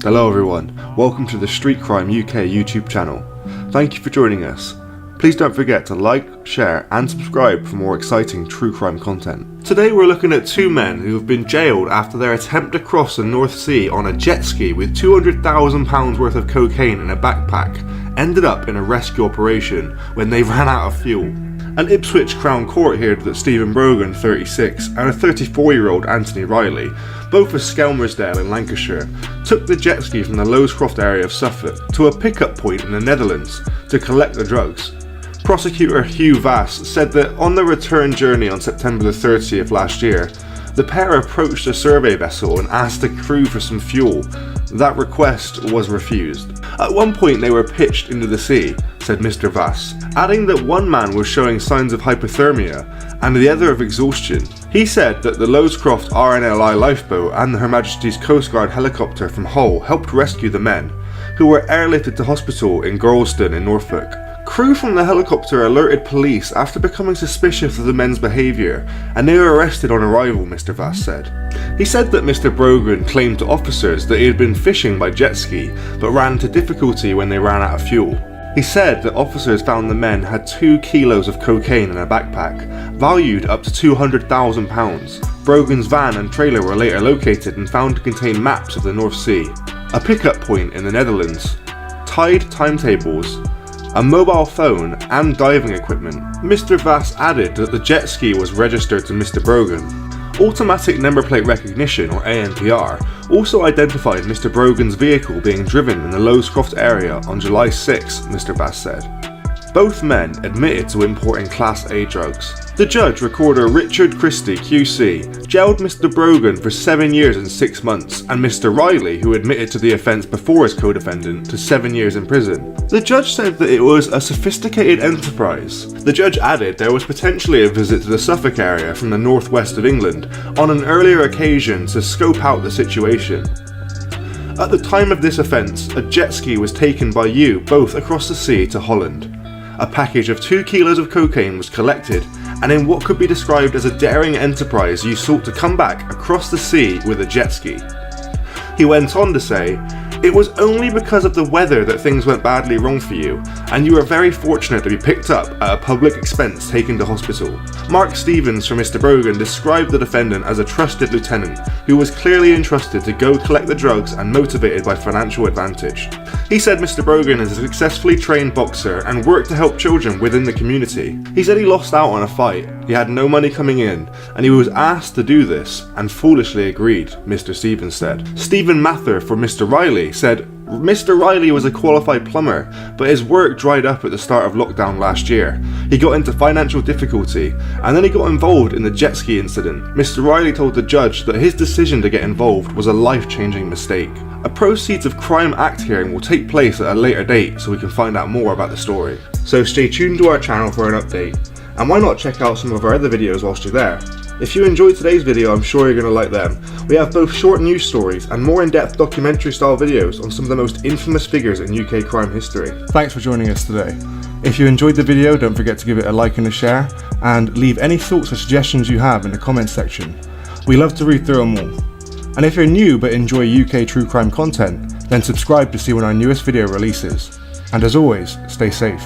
Hello everyone, welcome to the Street Crime UK YouTube channel. Thank you for joining us. Please don't forget to like, share and subscribe for more exciting true crime content. Today we're looking at two men who have been jailed after their attempt to cross the North Sea on a jet ski with £200,000 worth of cocaine in a backpack ended up in a rescue operation when they ran out of fuel. An Ipswich Crown Court heard that Stephen Brogan, 36, and a 34-year-old Anthony Riley, both of Skelmersdale in Lancashire, took the jet ski from the Lowestoft area of Suffolk to a pickup point in the Netherlands to collect the drugs. Prosecutor Hugh Vass said that on the return journey on September the 30th last year, the pair approached a survey vessel and asked the crew for some fuel. That request was refused. At one point they were pitched into the sea, said Mr. Vass, adding that one man was showing signs of hypothermia and the other of exhaustion. He said that the Lowestoft RNLI lifeboat and the Her Majesty's Coast Guard helicopter from Hull helped rescue the men, who were airlifted to hospital in Gorleston in Norfolk. Crew from the helicopter alerted police after becoming suspicious of the men's behaviour, and they were arrested on arrival, Mr. Vass said. He said that Mr. Brogan claimed to officers that he had been fishing by jet ski, but ran into difficulty when they ran out of fuel. He said that officers found the men had 2 kilos of cocaine in a backpack, valued up to £200,000. Brogan's van and trailer were later located and found to contain maps of the North Sea, a pickup point in the Netherlands, tide timetables, a mobile phone and diving equipment. Mr. Vass added that the jet ski was registered to Mr. Brogan. Automatic number plate recognition, or ANPR, also identified Mr. Brogan's vehicle being driven in the Lowestoft area on July 6, Mr. Vass said. Both men admitted to importing Class A drugs. The judge, Recorder Richard Christie QC, jailed Mr. Brogan for 7 years and 6 months, and Mr. Riley, who admitted to the offence before his co-defendant, to 7 years in prison. The judge said that it was a sophisticated enterprise. The judge added there was potentially a visit to the Suffolk area from the northwest of England on an earlier occasion to scope out the situation. At the time of this offence, a jet ski was taken by you both across the sea to Holland. A package of 2 kilos of cocaine was collected, and in what could be described as a daring enterprise, you sought to come back across the sea with a jet ski. He went on to say, "It was only because of the weather that things went badly wrong for you, and you were very fortunate to be picked up at a public expense taken to hospital." Mark Stevens from Mr. Brogan described the defendant as a trusted lieutenant who was clearly entrusted to go collect the drugs and motivated by financial advantage. He said Mr. Brogan is a successfully trained boxer and worked to help children within the community. He said he lost out on a fight, he had no money coming in, and he was asked to do this and foolishly agreed, Mr. Stevens said. Stephen Mather for Mr. Riley said, Mr. Riley was a qualified plumber, but his work dried up at the start of lockdown last year. He got into financial difficulty, and then he got involved in the jet ski incident. Mr. Riley told the judge that his decision to get involved was a life-changing mistake. A Proceeds of Crime Act hearing will take place at a later date so we can find out more about the story. So stay tuned to our channel for an update, and why not check out some of our other videos whilst you're there. If you enjoyed today's video, I'm sure you're going to like them. We have both short news stories and more in-depth documentary style videos on some of the most infamous figures in UK crime history. Thanks for joining us today. If you enjoyed the video, don't forget to give it a like and a share, and leave any thoughts or suggestions you have in the comments section. We love to read through them all. And if you're new but enjoy UK true crime content, then subscribe to see when our newest video releases. And as always, stay safe.